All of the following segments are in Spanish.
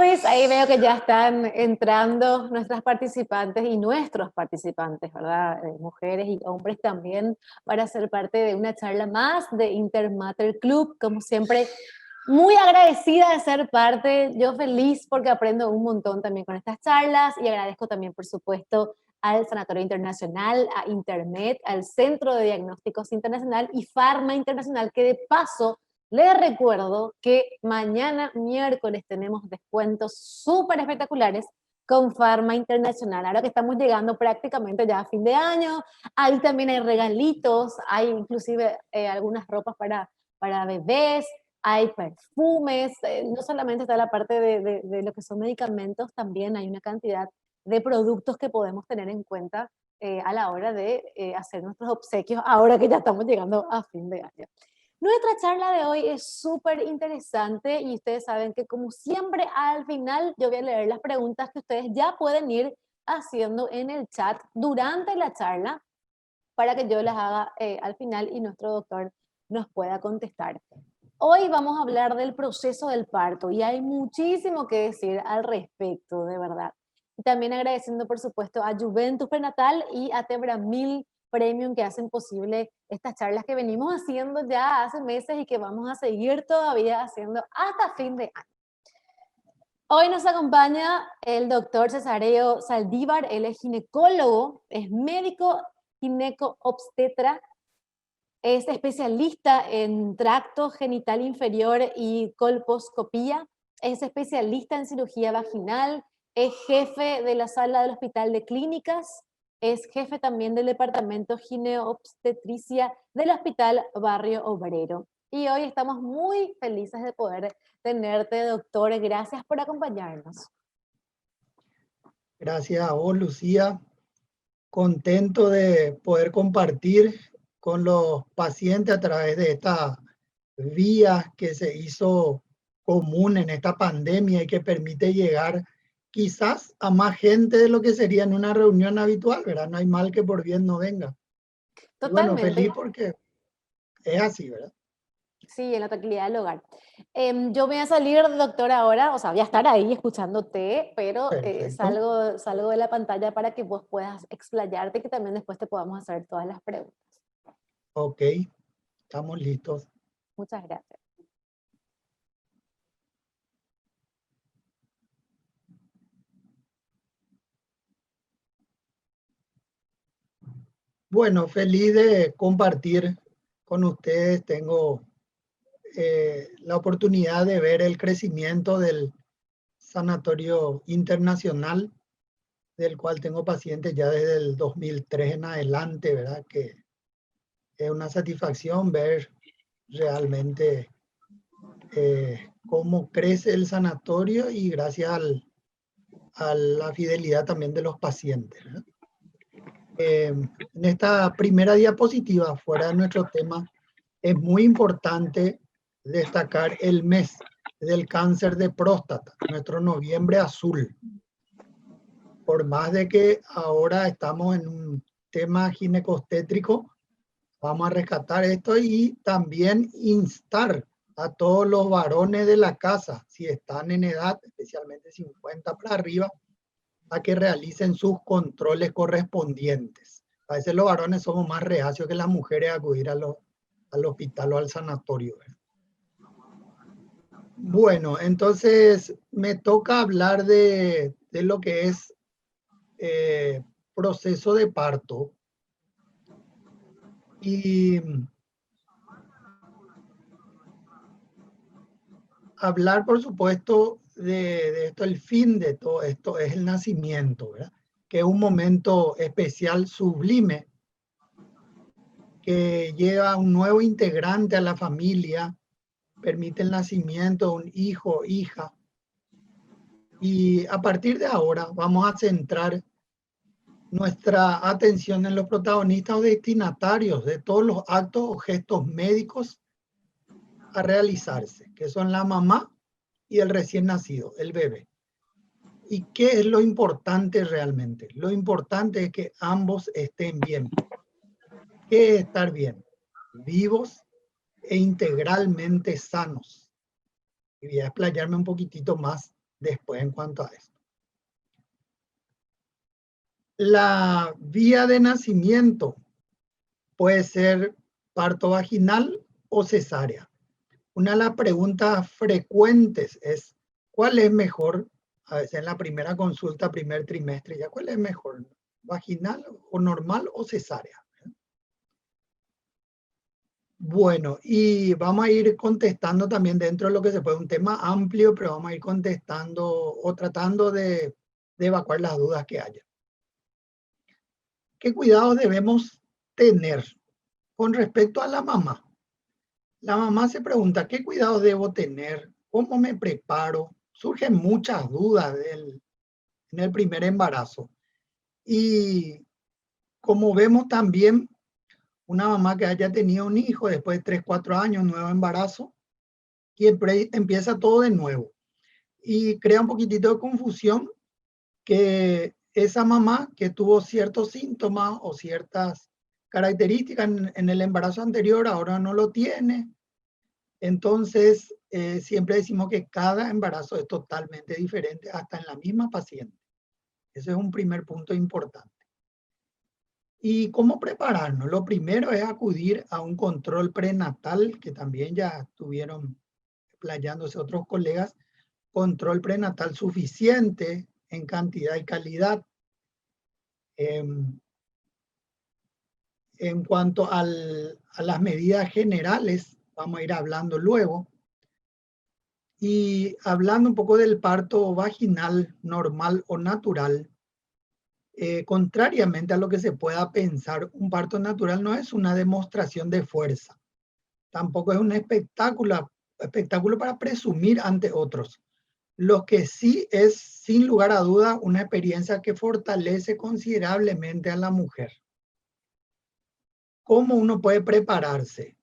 Luis, ahí veo que ya están entrando nuestras participantes y nuestros participantes, ¿verdad? Mujeres y hombres también, para ser parte de una charla más de Intermatter Club. Como siempre, muy agradecida de ser parte, yo feliz porque aprendo un montón también con estas charlas y agradezco también, por supuesto, al Sanatorio Internacional, a Internet, al Centro de Diagnósticos Internacional y Pharma Internacional, que de paso les recuerdo que mañana miércoles tenemos descuentos súper espectaculares con Pharma Internacional. Ahora que estamos llegando prácticamente ya a fin de año, ahí también hay regalitos, hay inclusive algunas ropas para bebés, hay perfumes, no solamente está la parte de lo que son medicamentos, también hay una cantidad de productos que podemos tener en cuenta a la hora de hacer nuestros obsequios, ahora que ya estamos llegando a fin de año. Nuestra charla de hoy es súper interesante y ustedes saben que como siempre al final yo voy a leer las preguntas que ustedes ya pueden ir haciendo en el chat durante la charla para que yo las haga al final y nuestro doctor nos pueda contestar. Hoy vamos a hablar del proceso del parto y hay muchísimo que decir al respecto, de verdad. Y también agradeciendo, por supuesto, a Juventus Prenatal y a Tebramil Premium que hacen posible estas charlas que venimos haciendo ya hace meses y que vamos a seguir todavía haciendo hasta fin de año. Hoy nos acompaña el doctor Cesareo Saldívar, él es ginecólogo, es médico gineco-obstetra, es especialista en tracto genital inferior y colposcopía, es especialista en cirugía vaginal, es jefe de la sala del Hospital de Clínicas, es jefe también del departamento gineobstetricia del Hospital Barrio Obrero. Y hoy estamos muy felices de poder tenerte, doctor. Gracias por acompañarnos. Gracias a vos, Lucía. Contento de poder compartir con los pacientes a través de esta vía que se hizo común en esta pandemia y que permite llegar quizás a más gente de lo que sería en una reunión habitual, ¿verdad? No hay mal que por bien no venga. Y bueno, Totalmente. feliz porque es así, ¿verdad? Sí, en la tranquilidad del hogar. Yo voy a salir, doctor, ahora, o sea, voy a estar ahí escuchándote, pero Perfecto. salgo de la pantalla para que vos puedas explayarte y que también después te podamos hacer todas las preguntas. Ok, estamos listos. Muchas gracias. Bueno, feliz de compartir con ustedes. Tengo la oportunidad de ver el crecimiento del Sanatorio Internacional, del cual tengo pacientes ya desde el 2003 en adelante, ¿verdad? Que es una satisfacción ver realmente cómo crece el sanatorio y gracias a la fidelidad también de los pacientes, ¿verdad? En esta primera diapositiva, fuera de nuestro tema, es muy importante destacar el mes del cáncer de próstata, nuestro noviembre azul. Por más de que ahora estamos en un tema ginecostétrico, vamos a rescatar esto y también instar a todos los varones de la casa, si están en edad, especialmente 50 para arriba, a que realicen sus controles correspondientes. A veces los varones somos más reacios que las mujeres a acudir al hospital o al sanatorio. Bueno, entonces me toca hablar de lo que es proceso de parto. Y hablar, por supuesto, de esto, el fin de todo esto es el nacimiento, ¿verdad? Que es un momento especial, sublime, que lleva un nuevo integrante a la familia, permite el nacimiento de un hijo, hija. Y a partir de ahora vamos a centrar nuestra atención en los protagonistas o destinatarios de todos los actos o gestos médicos a realizarse, que son la mamá y el recién nacido, el bebé. ¿Y qué es lo importante realmente? Lo importante es que ambos estén bien. ¿Qué es estar bien? Vivos e integralmente sanos. Y voy a explayarme un poquitito más después en cuanto a esto. La vía de nacimiento puede ser parto vaginal o cesárea. Una de las preguntas frecuentes es, ¿cuál es mejor? A veces en la primera consulta, primer trimestre, ya, ¿cuál es mejor? ¿Vaginal o normal o cesárea? Bueno, y vamos a ir contestando también dentro de lo que se puede, un tema amplio, pero vamos a ir contestando o tratando de evacuar las dudas que haya. ¿Qué cuidados debemos tener con respecto a la mamá? La mamá se pregunta, ¿qué cuidados debo tener? ¿Cómo me preparo? Surgen muchas dudas en el primer embarazo. Y como vemos también, una mamá que haya tenido un hijo después de 3, 4 años, nuevo embarazo, y empieza todo de nuevo. Y crea un poquitito de confusión que esa mamá que tuvo ciertos síntomas o ciertas características en el embarazo anterior, ahora no lo tiene. Entonces, siempre decimos que cada embarazo es totalmente diferente, hasta en la misma paciente. Ese es un primer punto importante. ¿Y cómo prepararnos? Lo primero es acudir a un control prenatal, que también ya estuvieron explayándose otros colegas, control prenatal suficiente en cantidad y calidad. En cuanto a las medidas generales, vamos a ir hablando luego. Y hablando un poco del parto vaginal normal o natural, contrariamente a lo que se pueda pensar, un parto natural no es una demostración de fuerza. Tampoco es un espectáculo para presumir ante otros. Lo que sí es, sin lugar a duda, una experiencia que fortalece considerablemente a la mujer. ¿Cómo uno puede prepararse?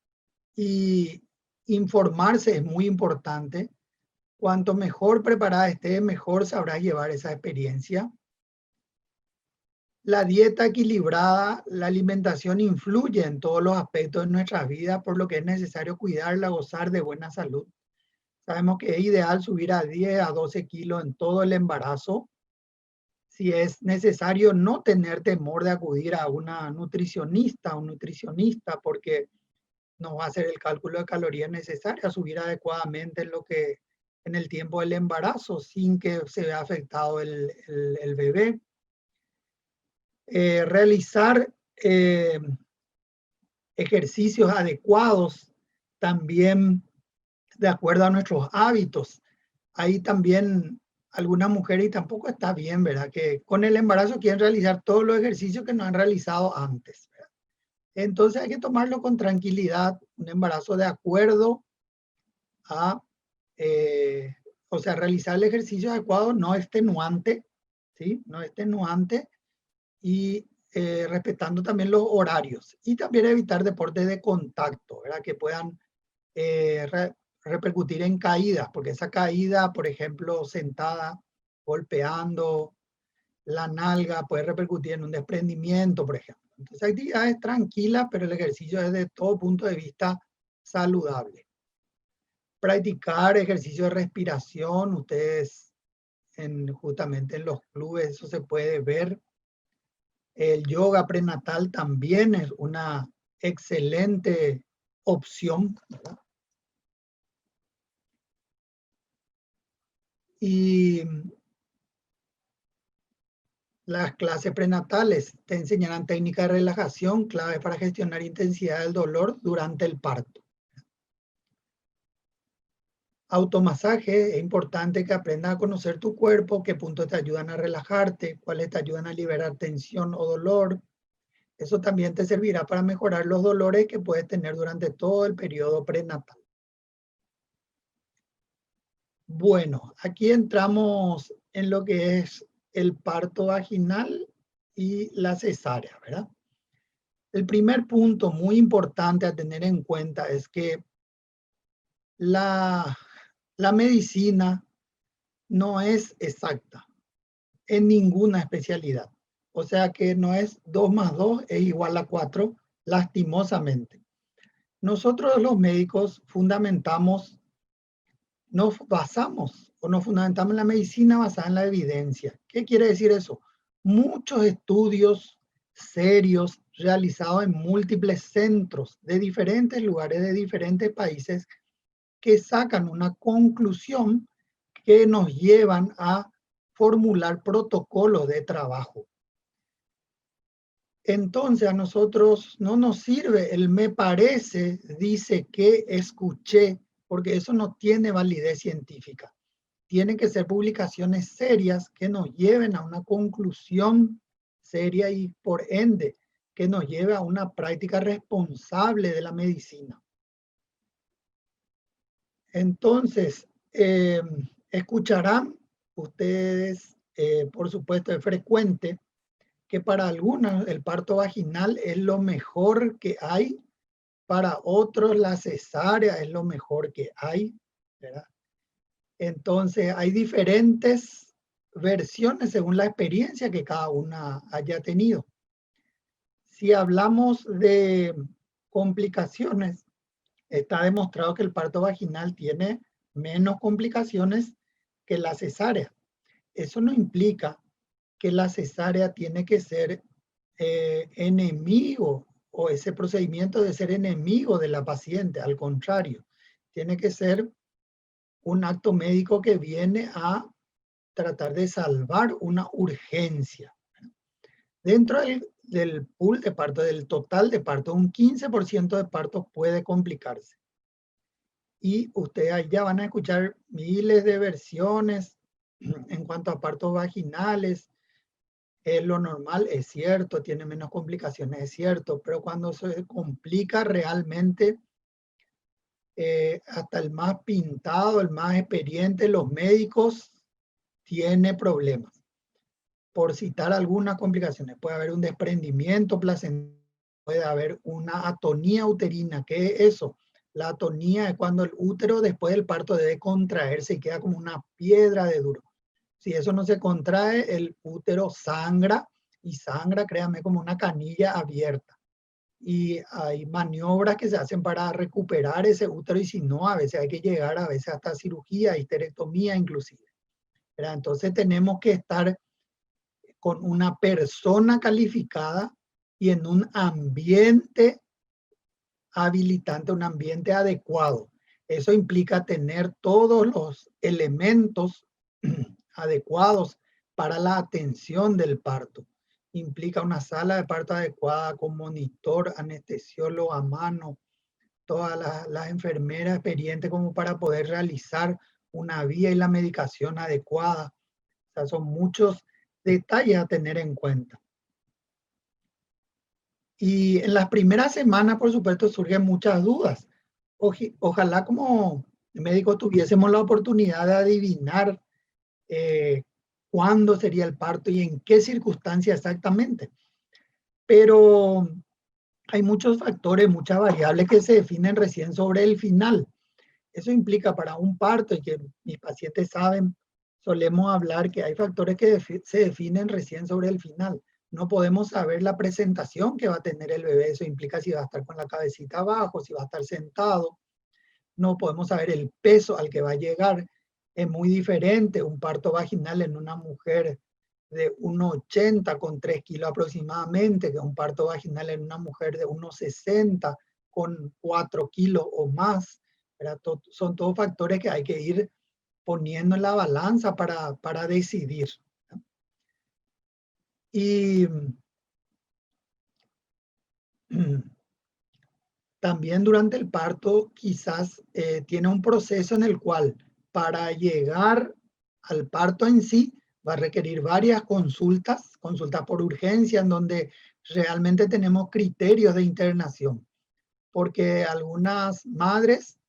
Y informarse es muy importante. Cuanto mejor preparada esté, mejor sabrás llevar esa experiencia. La dieta equilibrada, la alimentación influye en todos los aspectos de nuestra vida, por lo que es necesario cuidarla, gozar de buena salud. Sabemos que es ideal subir a 10 a 12 kilos en todo el embarazo. Si es necesario, no tener temor de acudir a una nutricionista o nutricionista, porque nos va a hacer el cálculo de calorías necesario, subir adecuadamente en el tiempo del embarazo sin que se vea afectado el bebé. Realizar ejercicios adecuados también de acuerdo a nuestros hábitos. Ahí también algunas mujeres, y tampoco está bien, ¿verdad? Que con el embarazo quieren realizar todos los ejercicios que no han realizado antes, ¿verdad? Entonces hay que tomarlo con tranquilidad, un embarazo de acuerdo a, o sea, realizar el ejercicio adecuado, no extenuante, ¿sí? No extenuante y respetando también los horarios. Y también evitar deportes de contacto, ¿verdad? Que puedan repercutir en caídas, porque esa caída, por ejemplo, sentada, golpeando la nalga, puede repercutir en un desprendimiento, por ejemplo. Entonces, actividades tranquilas, pero el ejercicio es de todo punto de vista saludable. Practicar ejercicio de respiración, ustedes justamente en los clubes eso se puede ver. El yoga prenatal también es una excelente opción, ¿verdad? Y las clases prenatales te enseñarán técnicas de relajación, claves para gestionar intensidad del dolor durante el parto. Automasaje, es importante que aprendas a conocer tu cuerpo, qué puntos te ayudan a relajarte, cuáles te ayudan a liberar tensión o dolor. Eso también te servirá para mejorar los dolores que puedes tener durante todo el periodo prenatal. Bueno, aquí entramos en lo que es el parto vaginal y la cesárea, ¿verdad? El primer punto muy importante a tener en cuenta es que la medicina no es exacta en ninguna especialidad. O sea que no es 2 más 2 es igual a 4, lastimosamente. Nosotros los médicos nos basamos o nos fundamentamos en la medicina basada en la evidencia. ¿Qué quiere decir eso? Muchos estudios serios realizados en múltiples centros de diferentes lugares, de diferentes países, que sacan una conclusión que nos llevan a formular protocolos de trabajo. Entonces a nosotros no nos sirve el me parece, dice que, escuché, porque eso no tiene validez científica. Tienen que ser publicaciones serias que nos lleven a una conclusión seria y por ende que nos lleve a una práctica responsable de la medicina. Entonces, escucharán ustedes, por supuesto, es frecuente que para algunos el parto vaginal es lo mejor que hay, para otros la cesárea es lo mejor que hay, ¿verdad? Entonces hay diferentes versiones según la experiencia que cada una haya tenido. Si hablamos de complicaciones, está demostrado que el parto vaginal tiene menos complicaciones que la cesárea. Eso no implica que la cesárea tiene que ser enemigo, o ese procedimiento de ser enemigo de la paciente. Al contrario, tiene que ser un acto médico que viene a tratar de salvar una urgencia. Dentro del pool de parto, del total de parto, un 15% de parto puede complicarse. Y ustedes ahí ya van a escuchar miles de versiones en cuanto a partos vaginales. Es lo normal, es cierto, tiene menos complicaciones, es cierto, pero cuando se complica realmente, hasta el más pintado, el más experiente, los médicos, tiene problemas. Por citar algunas complicaciones, puede haber un desprendimiento placentario, puede haber una atonía uterina. ¿Qué es eso? La atonía es cuando el útero después del parto debe contraerse y queda como una piedra de duro. Si eso no se contrae, el útero sangra, y sangra, créanme, como una canilla abierta. Y hay maniobras que se hacen para recuperar ese útero, y si no, a veces hay que llegar a veces hasta cirugía, histerectomía inclusive. ¿Verdad? Entonces tenemos que estar con una persona calificada y en un ambiente habilitante, un ambiente adecuado. Eso implica tener todos los elementos adecuados para la atención del parto. Implica una sala de parto adecuada con monitor, anestesiólogo a mano, todas las enfermeras experientes como para poder realizar una vía y la medicación adecuada. O sea, son muchos detalles a tener en cuenta. Y en las primeras semanas, por supuesto, surgen muchas dudas. Ojalá como médicos tuviésemos la oportunidad de adivinar cuándo sería el parto y en qué circunstancias exactamente. Pero hay muchos factores, muchas variables que se definen recién sobre el final. Eso implica para un parto, y que mis pacientes saben, solemos hablar que hay factores que se definen recién sobre el final. No podemos saber la presentación que va a tener el bebé. Eso implica si va a estar con la cabecita abajo, si va a estar sentado. No podemos saber el peso al que va a llegar. Es muy diferente un parto vaginal en una mujer de 1,80 con 3 kilos aproximadamente, que un parto vaginal en una mujer de 1,60 con 4 kilos o más. Son todos factores que hay que ir poniendo en la balanza para decidir. Y también durante el parto quizás tiene un proceso en el cual para llegar al parto en sí va a requerir varias consultas por urgencia, en donde realmente tenemos criterios de internación, porque algunas madres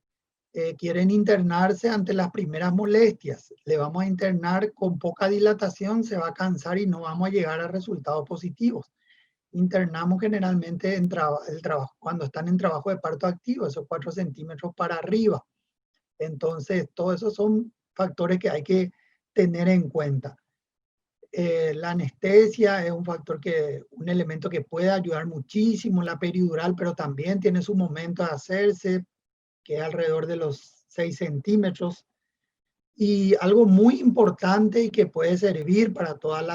quieren internarse ante las primeras molestias. Le vamos a internar con poca dilatación, se va a cansar y no vamos a llegar a resultados positivos. Internamos generalmente el trabajo, cuando están en trabajo de parto activo, esos 4 centímetros para arriba. Entonces, todos esos son factores que hay que tener en cuenta. La anestesia es un elemento que puede ayudar muchísimo, la peridural, pero también tiene su momento de hacerse, que es alrededor de los 6 centímetros. Y algo muy importante y que puede servir para todas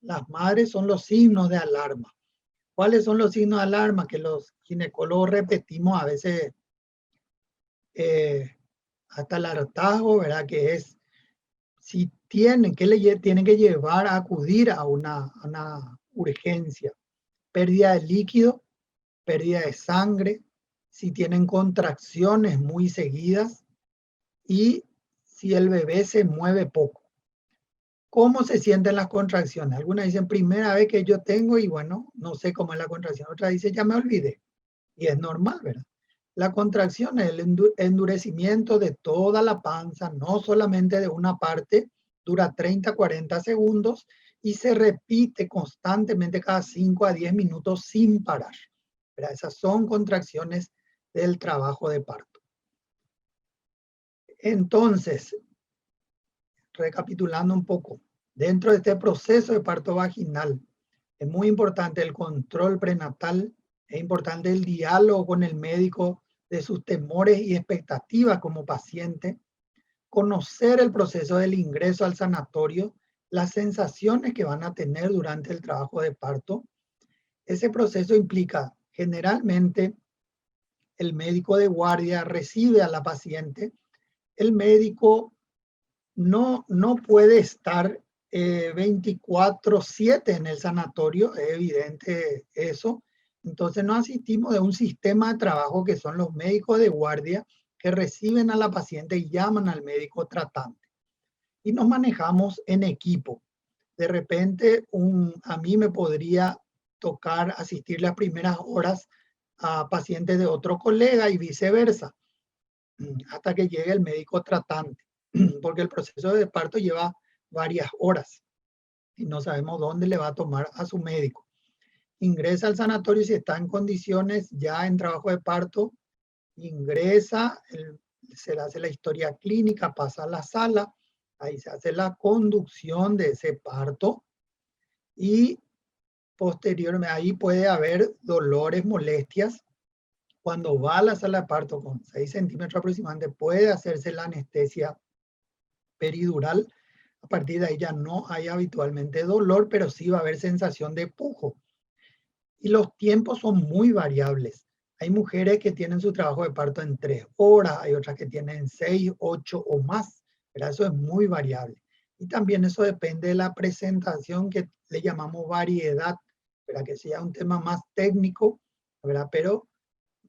las madres son los signos de alarma. ¿Cuáles son los signos de alarma? Que los ginecólogos repetimos a veces hasta el hartazgo, ¿verdad? Que es si tienen, que le tienen que llevar a acudir a una urgencia. Pérdida de líquido, pérdida de sangre, si tienen contracciones muy seguidas y si el bebé se mueve poco. ¿Cómo se sienten las contracciones? Algunas dicen, primera vez que yo tengo y bueno, no sé cómo es la contracción. Otra dice, ya me olvidé. Y es normal, ¿verdad? La contracción es el endurecimiento de toda la panza, no solamente de una parte, dura 30-40 segundos y se repite constantemente cada 5 a 10 minutos sin parar. ¿Verdad? Esas son contracciones del trabajo de parto. Entonces, recapitulando un poco, dentro de este proceso de parto vaginal, es muy importante el control prenatal, es importante el diálogo con el médico de sus temores y expectativas como paciente, conocer el proceso del ingreso al sanatorio, las sensaciones que van a tener durante el trabajo de parto. Ese proceso implica generalmente el médico de guardia recibe a la paciente, el médico no puede estar 24/7 en el sanatorio, es evidente eso. Entonces nos asistimos de un sistema de trabajo que son los médicos de guardia que reciben a la paciente y llaman al médico tratante. Y nos manejamos en equipo. De repente a mí me podría tocar asistir las primeras horas a pacientes de otro colega y viceversa, hasta que llegue el médico tratante, porque el proceso de parto lleva varias horas y no sabemos dónde le va a tomar a su médico. Ingresa al sanatorio si está en condiciones ya en trabajo de parto, ingresa, se le hace la historia clínica, pasa a la sala, ahí se hace la conducción de ese parto y posteriormente ahí puede haber dolores, molestias. Cuando va a la sala de parto con 6 centímetros aproximadamente, puede hacerse la anestesia peridural. A partir de ahí ya no hay habitualmente dolor, pero sí va a haber sensación de pujo. Y los tiempos son muy variables. Hay mujeres que tienen su trabajo de parto en 3 horas, hay otras que tienen 6, 8 o más, pero eso es muy variable. Y también eso depende de la presentación que le llamamos variedad, para que sea un tema más técnico, ¿verdad? Pero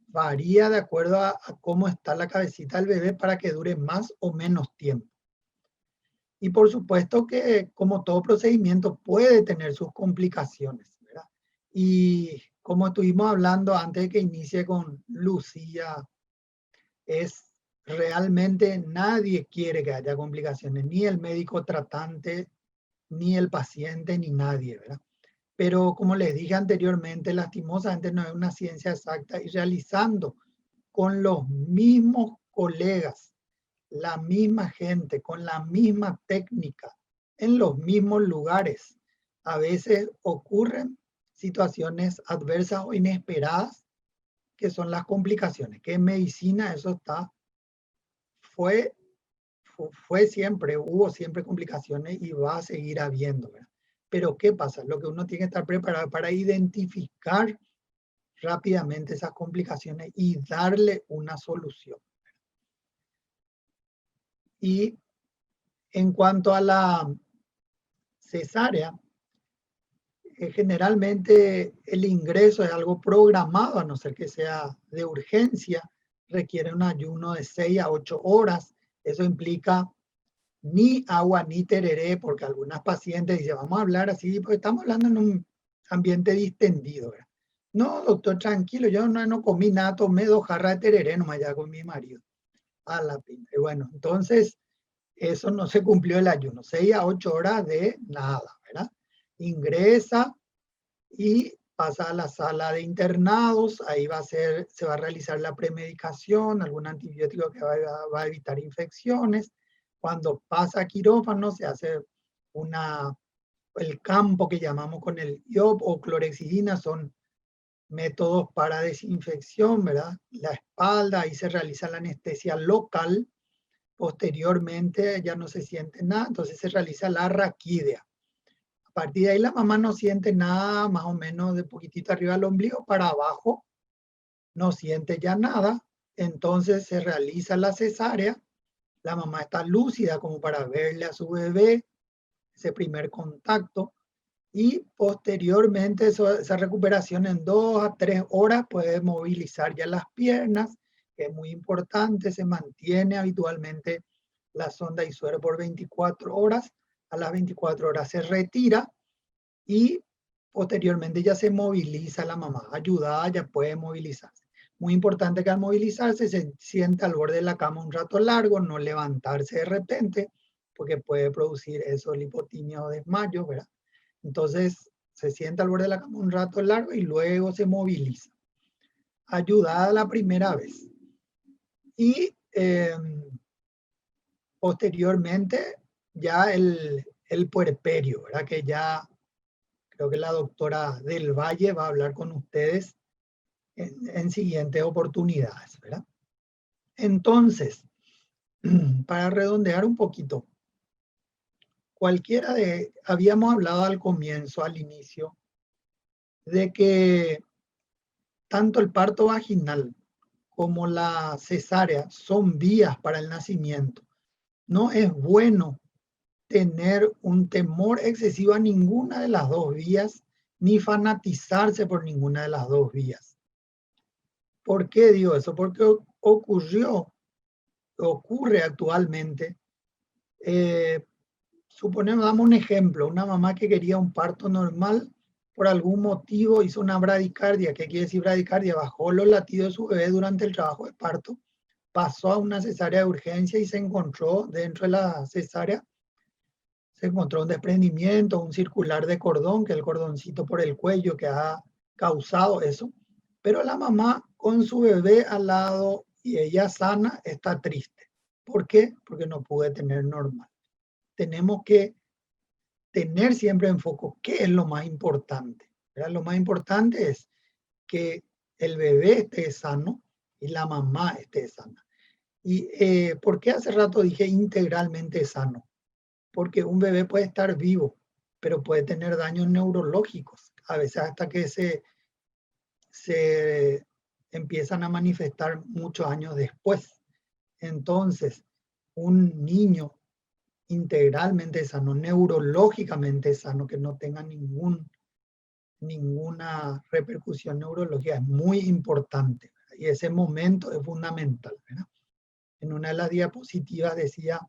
varía de acuerdo a cómo está la cabecita del bebé para que dure más o menos tiempo. Y por supuesto que como todo procedimiento puede tener sus complicaciones, ¿verdad? Y como estuvimos hablando antes de que inicie con Lucía, es realmente nadie quiere que haya complicaciones, ni el médico tratante, ni el paciente, ni nadie, ¿verdad? Pero como les dije anteriormente, lastimosamente no es una ciencia exacta y realizando con los mismos colegas, la misma gente, con la misma técnica, en los mismos lugares. A veces ocurren situaciones adversas o inesperadas que son las complicaciones, que en medicina eso fue siempre, hubo siempre complicaciones y va a seguir habiendo, ¿verdad? Pero ¿qué pasa? Lo que uno tiene que estar preparado para identificar rápidamente esas complicaciones y darle una solución. Y en cuanto a la cesárea, generalmente el ingreso es algo programado, a no ser que sea de urgencia, requiere un ayuno de 6 a 8 horas. Eso implica ni agua ni tereré, porque algunas pacientes dicen, vamos a hablar así, porque estamos hablando en un ambiente distendido, ¿verdad? No, doctor, tranquilo, yo no comí nada, tomé 2 jarras de tereré nomás ya con mi marido. A la pinta. Y bueno, entonces eso no se cumplió el ayuno, 6 a 8 horas de nada, ¿verdad? Ingresa y pasa a la sala de internados, ahí se va a realizar la premedicación, algún antibiótico que va a evitar infecciones. Cuando pasa a quirófano se hace el campo que llamamos con el IOP o clorexidina, son métodos para desinfección, ¿verdad? La espalda, ahí se realiza la anestesia local Posteriormente ya no se siente nada, entonces se realiza la raquídea. A partir de ahí la mamá no siente nada, más o menos de poquitito arriba del ombligo para abajo, no siente ya nada, entonces se realiza la cesárea, la mamá está lúcida como para verle a su bebé, ese primer contacto, y posteriormente esa recuperación en 2 a 3 horas puede movilizar ya las piernas, que es muy importante, se mantiene habitualmente la sonda y suero por 24 horas, a las 24 horas se retira y posteriormente ya se moviliza la mamá, ayudada ya puede movilizarse. Muy importante que al movilizarse se sienta al borde de la cama un rato largo, no levantarse de repente, porque puede producir eso, lipotimia o desmayo, ¿verdad? Entonces se sienta al borde de la cama un rato largo y luego se moviliza. Ayudada la primera vez. Y posteriormente ya el puerperio, ¿verdad? Que ya creo que la doctora Del Valle va a hablar con ustedes en siguientes oportunidades, ¿verdad? Entonces, para redondear un poquito, habíamos hablado al comienzo, al inicio, de que tanto el parto vaginal como la cesárea son vías para el nacimiento. No es bueno tener un temor excesivo a ninguna de las dos vías, ni fanatizarse por ninguna de las dos vías. ¿Por qué digo eso? Porque ocurre actualmente. Suponemos, damos un ejemplo, una mamá que quería un parto normal, por algún motivo hizo una bradicardia. ¿Qué quiere decir bradicardia? Bajó los latidos de su bebé durante el trabajo de parto, pasó a una cesárea de urgencia y se encontró dentro de la cesárea, se encontró un desprendimiento, un circular de cordón, que es el cordoncito por el cuello que ha causado eso. Pero la mamá con su bebé al lado y ella sana está triste. ¿Por qué? Porque no pude tener normal. Tenemos que tener siempre en foco qué es lo más importante, ¿verdad? Lo más importante es que el bebé esté sano y la mamá esté sana. ¿Y por qué hace rato dije integralmente sano? Porque un bebé puede estar vivo, pero puede tener daños neurológicos, a veces hasta que se empiezan a manifestar muchos años después. Entonces, un niño integralmente sano, neurológicamente sano, que no tenga ninguna repercusión neurológica, es muy importante, ¿verdad? Y ese momento es fundamental, ¿verdad? En una de las diapositivas decía,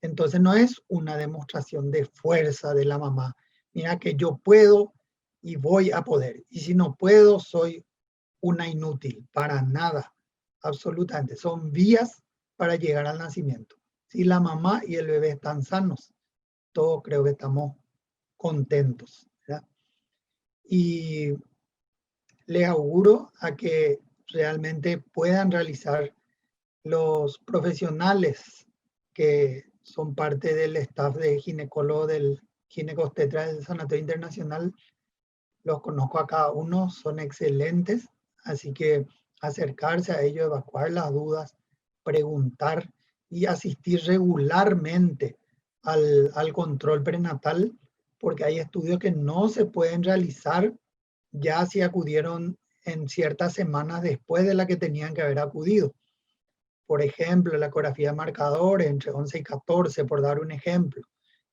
entonces no es una demostración de fuerza de la mamá, mira que yo puedo y voy a poder, y si no puedo soy una inútil, para nada, absolutamente, son vías para llegar al nacimiento. Si la mamá y el bebé están sanos, todos creo que estamos contentos, ¿verdad? Y les auguro a que realmente puedan realizar los profesionales que son parte del staff de ginecólogo del Ginecostetra del Sanatorio Internacional. Los conozco a cada uno, son excelentes, así que acercarse a ellos, evacuar las dudas, preguntar y asistir regularmente al control prenatal, porque hay estudios que no se pueden realizar ya si acudieron en ciertas semanas después de la que tenían que haber acudido. Por ejemplo, la ecografía de marcadores entre 11 y 14, por dar un ejemplo.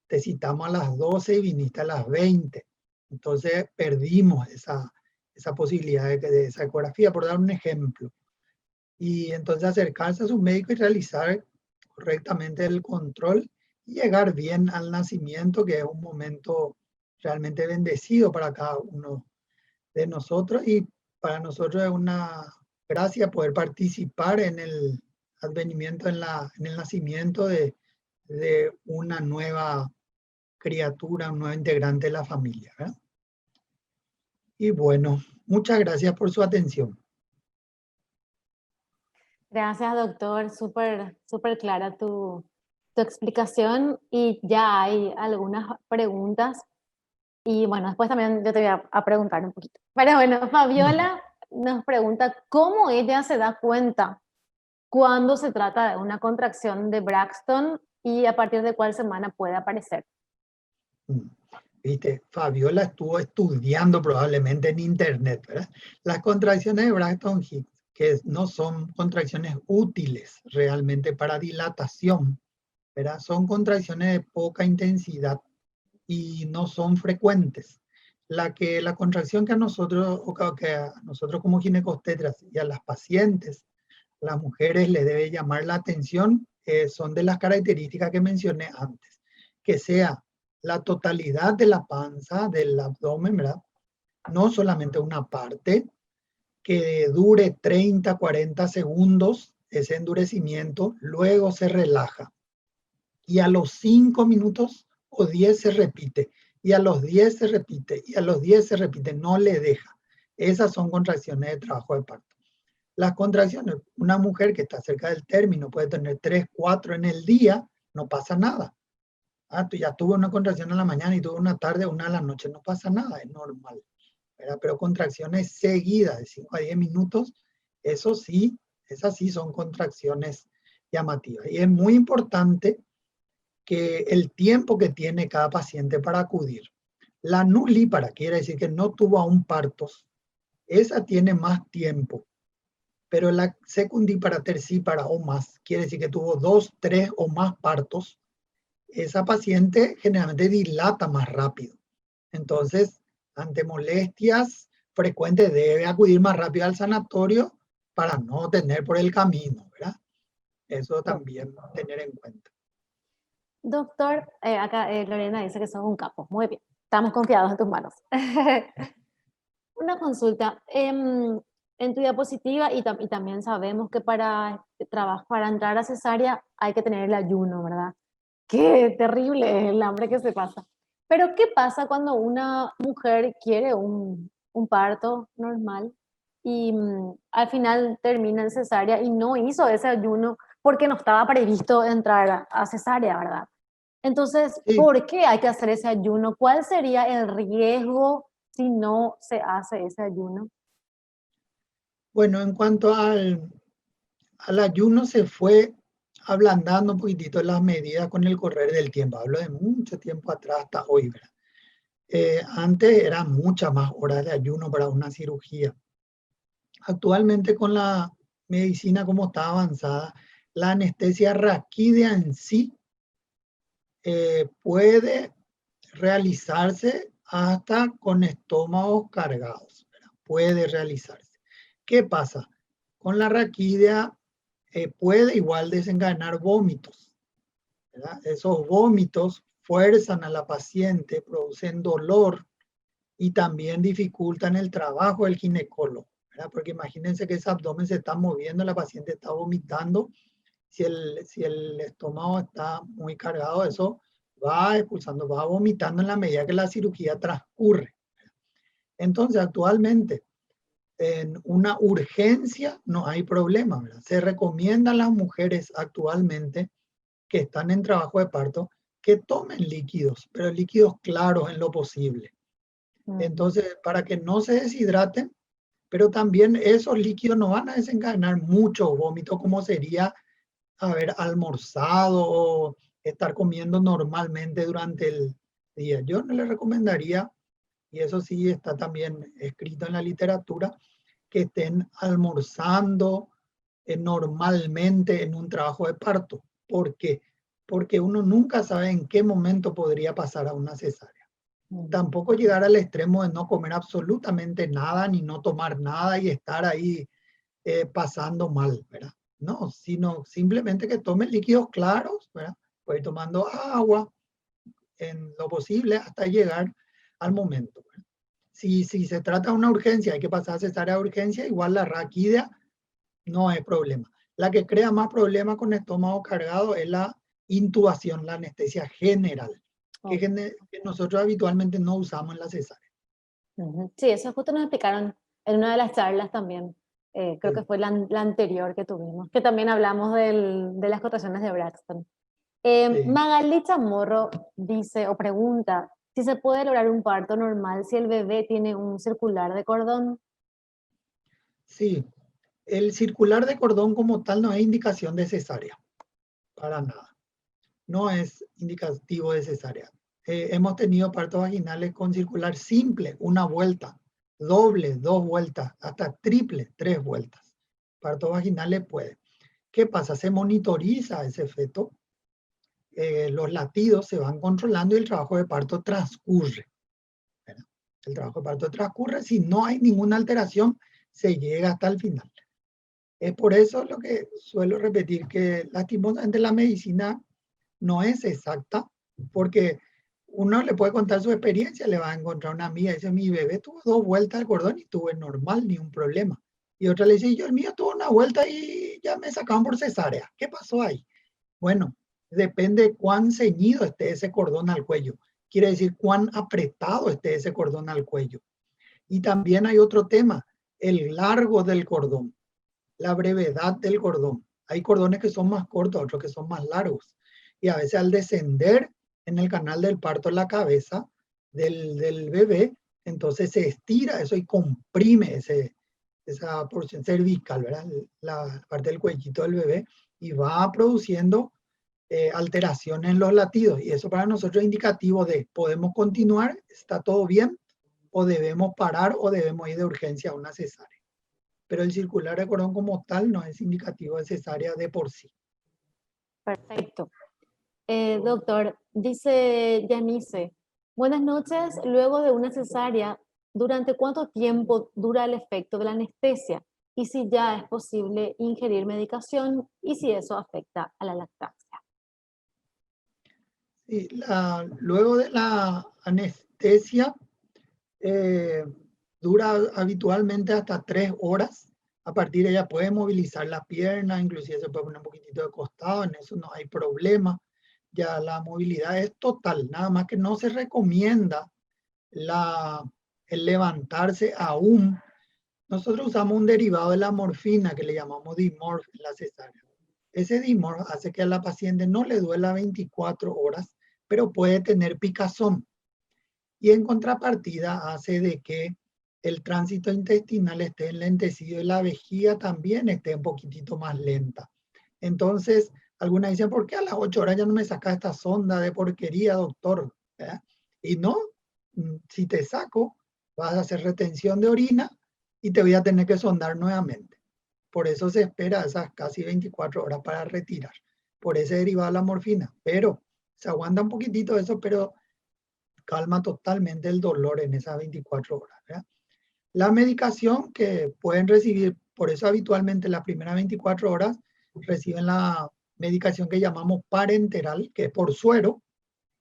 Te citamos a las 12 y viniste a las 20. Entonces perdimos esa posibilidad de esa ecografía, por dar un ejemplo. Y entonces acercarse a su médico y realizar correctamente el control y llegar bien al nacimiento, que es un momento realmente bendecido para cada uno de nosotros, y para nosotros es una gracia poder participar en el advenimiento, en el nacimiento de una nueva criatura, un nuevo integrante de la familia, ¿verdad? Y bueno, muchas gracias por su atención. Gracias, doctor. Súper clara tu explicación y ya hay algunas preguntas. Y bueno, después también yo te voy a preguntar un poquito. Pero bueno, Fabiola nos pregunta cómo ella se da cuenta cuándo se trata de una contracción de Braxton y a partir de cuál semana puede aparecer. Viste, Fabiola estuvo estudiando probablemente en internet, ¿verdad? Las contracciones de Braxton Hicks, que no son contracciones útiles realmente para dilatación, ¿verdad? Son contracciones de poca intensidad y no son frecuentes. La contracción que a nosotros, como ginecobstetras y a las pacientes, las mujeres les debe llamar la atención, son de las características que mencioné antes, que sea la totalidad de la panza, del abdomen, ¿verdad? No solamente una parte, que dure 30, 40 segundos ese endurecimiento, luego se relaja. Y a los 5 minutos o 10 se repite, y a los 10 se repite, y a los 10 se repite, no le deja. Esas son contracciones de trabajo de parto. Las contracciones, una mujer que está cerca del término puede tener 3, 4 en el día, no pasa nada. Tú ya tuvo una contracción en la mañana y tuvo una tarde, una en la noche, no pasa nada, es normal, ¿verdad? Pero contracciones seguidas de 5 a 10 minutos, eso sí, esas sí son contracciones llamativas. Y es muy importante que el tiempo que tiene cada paciente para acudir. La nulípara quiere decir que no tuvo aún partos, esa tiene más tiempo, pero la secundípara, tercípara o más, quiere decir que tuvo 2, 3 o más partos, esa paciente generalmente dilata más rápido. Entonces, ante molestias frecuentes debe acudir más rápido al sanatorio para no tener por el camino, ¿verdad? Eso también tener en cuenta. Doctor, acá Lorena dice que sos un capo. Muy bien, estamos confiados en tus manos. Una consulta. En tu diapositiva, y también sabemos que para entrar a cesárea hay que tener el ayuno, ¿verdad? Qué terrible es el hambre que se pasa. Pero ¿qué pasa cuando una mujer quiere un parto normal y al final termina en cesárea y no hizo ese ayuno porque no estaba previsto entrar a cesárea, ¿verdad? Entonces, Sí, ¿por qué hay que hacer ese ayuno? ¿Cuál sería el riesgo si no se hace ese ayuno? bueno, en cuanto al ayuno se fue ablandando un poquitito las medidas con el correr del tiempo. Hablo de mucho tiempo atrás hasta hoy, ¿verdad? Antes eran muchas más horas de ayuno para una cirugía. Actualmente con la medicina como está avanzada, la anestesia raquídea en sí puede realizarse hasta con estómagos cargados, ¿verdad? Puede realizarse. ¿Qué pasa? Con la raquídea puede igual desencadenar vómitos, ¿verdad? Esos vómitos fuerzan a la paciente, producen dolor y también dificultan el trabajo del ginecólogo, ¿verdad? Porque imagínense que ese abdomen se está moviendo, la paciente está vomitando, si el estómago está muy cargado, eso va expulsando, va vomitando en la medida que la cirugía transcurre. Entonces, actualmente, en una urgencia no hay problema, ¿verdad? Se recomienda a las mujeres actualmente que están en trabajo de parto que tomen líquidos, pero líquidos claros en lo posible. Entonces, para que no se deshidraten, pero también esos líquidos no van a desencadenar mucho vómito como sería haber almorzado o estar comiendo normalmente durante el día. Yo no le recomendaría, y eso sí está también escrito en la literatura, que estén almorzando normalmente en un trabajo de parto. ¿Por qué? Porque uno nunca sabe en qué momento podría pasar a una cesárea. Tampoco llegar al extremo de no comer absolutamente nada, ni no tomar nada y estar ahí pasando mal, ¿verdad? No, sino simplemente que tome líquidos claros, ¿verdad? Puede ir tomando agua en lo posible hasta llegar al momento, ¿verdad? Si se trata de una urgencia, hay que pasar a cesárea de urgencia, igual la raquídea no hay problema. La que crea más problemas con estómago cargado es la intubación, la anestesia general, Oh. que nosotros habitualmente no usamos en la cesárea. Sí, eso justo nos explicaron en una de las charlas también. Creo que Sí, fue la anterior que tuvimos, que también hablamos de las cotaciones de Braxton. sí, Magali Chamorro dice o pregunta si se puede lograr un parto normal si el bebé tiene un circular de cordón. sí. El circular de cordón como tal no es indicación de cesárea, para nada. No es indicativo de cesárea. Hemos tenido partos vaginales con circular simple, una vuelta, doble, 2 vueltas, hasta triple, 3 vueltas. Partos vaginales puede. ¿Qué pasa? Se monitoriza ese feto, los latidos se van controlando y el trabajo de parto transcurre. ¿Verdad? El trabajo de parto transcurre, si no hay ninguna alteración, se llega hasta el final. Es por eso lo que suelo repetir, que lastimosamente la medicina no es exacta, porque uno le puede contar su experiencia, le va a encontrar una amiga y dice, mi bebé tuvo 2 vueltas al cordón y estuve normal, ni un problema. Y otra le dice, yo el mío tuvo una vuelta y ya me sacaron por cesárea. ¿Qué pasó ahí? Bueno, depende cuán ceñido esté ese cordón al cuello. Quiere decir cuán apretado esté ese cordón al cuello. Y también hay otro tema, el largo del cordón, la brevedad del cordón. Hay cordones que son más cortos, otros que son más largos. Y a veces al descender en el canal del parto la cabeza del bebé, entonces se estira eso y comprime esa porción cervical, ¿verdad? La parte del cuellito del bebé, y va produciendo alteraciones en los latidos. Y eso para nosotros es indicativo de podemos continuar, está todo bien, o debemos parar o debemos ir de urgencia a una cesárea. Pero el circular de cordón como tal no es indicativo de cesárea de por sí. Perfecto. Doctor, dice Yanice, buenas noches, luego de una cesárea, ¿durante cuánto tiempo dura el efecto de la anestesia? Y si ya es posible ingerir medicación y si eso afecta a la lactancia. Sí, luego de la anestesia dura habitualmente hasta 3 horas. A partir de ella puede movilizar la pierna, inclusive se puede poner un poquitito de costado, en eso no hay problema. Ya la movilidad es total, nada más que no se recomienda el levantarse aún. Nosotros usamos un derivado de la morfina que le llamamos Dimorf en la cesárea. Ese Dimorf hace que a la paciente no le duela 24 horas, pero puede tener picazón. Y en contrapartida hace de que el tránsito intestinal esté enlentecido y la vejiga también esté un poquitito más lenta. Entonces, algunas dicen, ¿por qué a las 8 horas ya no me saca esta sonda de porquería, doctor? ¿verdad? Y no, si te saco, vas a hacer retención de orina y te voy a tener que sondar nuevamente. Por eso se espera esas casi 24 horas para retirar, por ese derivado de la morfina. Pero se aguanta un poquitito eso, pero calma totalmente el dolor en esas 24 horas. ¿verdad? La medicación que pueden recibir, por eso habitualmente las primeras 24 horas reciben la medicación que llamamos parenteral, que es por suero,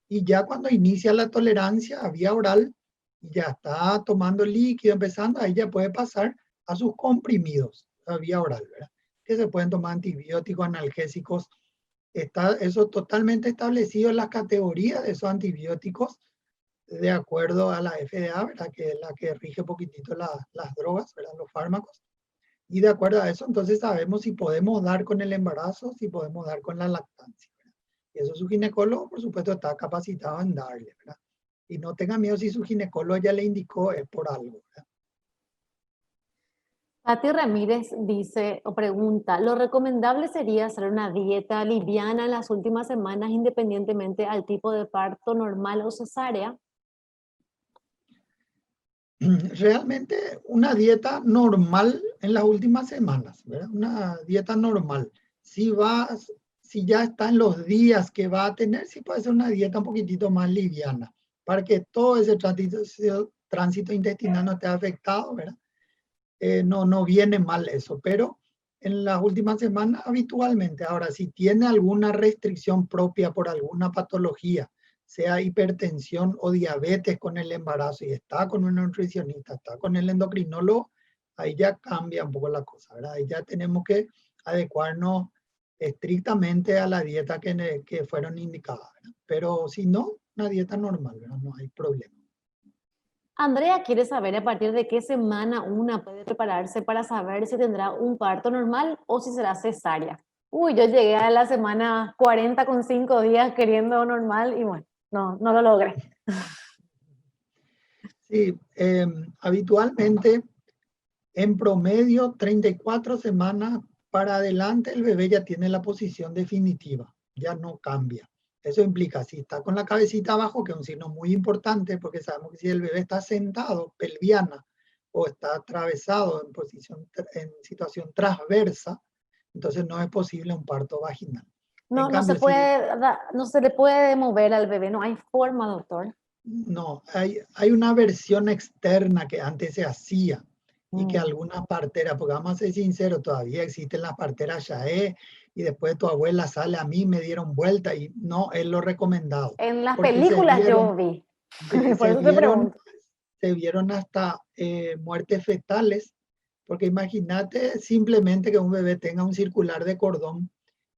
y ya cuando inicia la tolerancia a vía oral, ya está tomando líquido, empezando, ahí ya puede pasar a sus comprimidos a vía oral, ¿verdad? Que se pueden tomar antibióticos, analgésicos. Está eso totalmente establecido en las categorías de esos antibióticos de acuerdo a la FDA, ¿verdad? Que es la que rige un poquitito las drogas, ¿verdad? Los fármacos. Y de acuerdo a eso, entonces sabemos si podemos dar con el embarazo, si podemos dar con la lactancia. ¿verdad? Y eso su ginecólogo, por supuesto, está capacitado en darle, ¿verdad? Y no tenga miedo si su ginecólogo ya le indicó, es por algo, ¿verdad? Pati Ramírez dice o pregunta, ¿lo recomendable sería hacer una dieta liviana en las últimas semanas independientemente al tipo de parto normal o cesárea? Realmente una dieta normal en las últimas semanas, ¿verdad? Una dieta normal. Si ya está en los días que va a tener, sí puede ser una dieta un poquitito más liviana, para que todo ese tránsito intestinal no esté afectado, ¿verdad? No viene mal eso, pero en las últimas semanas habitualmente. Ahora, si tiene alguna restricción propia por alguna patología, sea hipertensión o diabetes con el embarazo y está con un nutricionista, está con el endocrinólogo, ahí ya cambia un poco la cosa, ¿verdad? Ahí ya tenemos que adecuarnos estrictamente a la dieta que fueron indicadas, ¿verdad? Pero si no, una dieta normal, ¿verdad? No hay problema. Andrea quiere saber a partir de qué semana una puede prepararse para saber si tendrá un parto normal o si será cesárea. Uy, yo llegué a la semana 40 con 5 días queriendo normal y bueno, no lo logré. Sí, habitualmente En promedio, 34 semanas para adelante, el bebé ya tiene la posición definitiva, ya no cambia. Eso implica, si está con la cabecita abajo, que es un signo muy importante, porque sabemos que si el bebé está sentado, pelviana, o está atravesado en situación transversa, entonces no es posible un parto vaginal. En No, cambio, si no se le puede mover al bebé, no hay forma, doctor. no, hay una versión externa que antes se hacía y que Mm. algunas parteras, porque vamos a ser sinceros, todavía existen las parteras Shae y después tu abuela sale a mí, me dieron vuelta y no es lo recomendado, En las porque se películas yo vieron, vi, sí, por eso te pregunto. se vieron hasta muertes fetales, porque imagínate simplemente que un bebé tenga un circular de cordón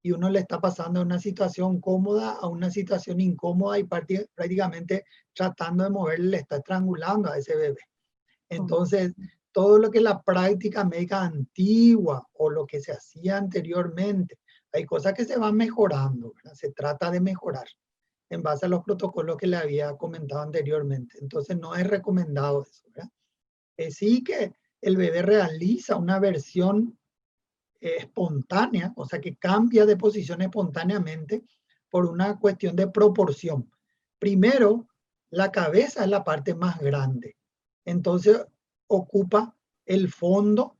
y uno le está pasando de una situación cómoda a una situación incómoda y prácticamente tratando de moverle le está estrangulando a ese bebé. Entonces, todo lo que la práctica médica antigua o lo que se hacía anteriormente, hay cosas que se van mejorando, ¿verdad? Se trata de mejorar en base a los protocolos que le había comentado anteriormente. Entonces, no es recomendado eso, ¿verdad? Sí que el bebé realiza una versión espontánea, o sea que cambia de posición espontáneamente por una cuestión de proporción. Primero, la cabeza es la parte más grande, entonces ocupa el fondo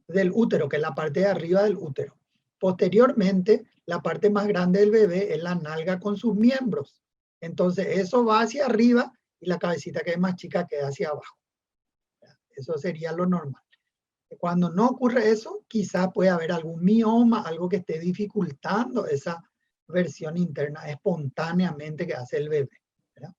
del útero, que es la parte de arriba del útero. Posteriormente, la parte más grande del bebé es la nalga con sus miembros. Entonces, eso va hacia arriba y la cabecita que es más chica queda hacia abajo. Eso sería lo normal. Cuando no ocurre eso, quizá puede haber algún mioma, algo que esté dificultando esa versión interna espontáneamente que hace el bebé, ¿verdad?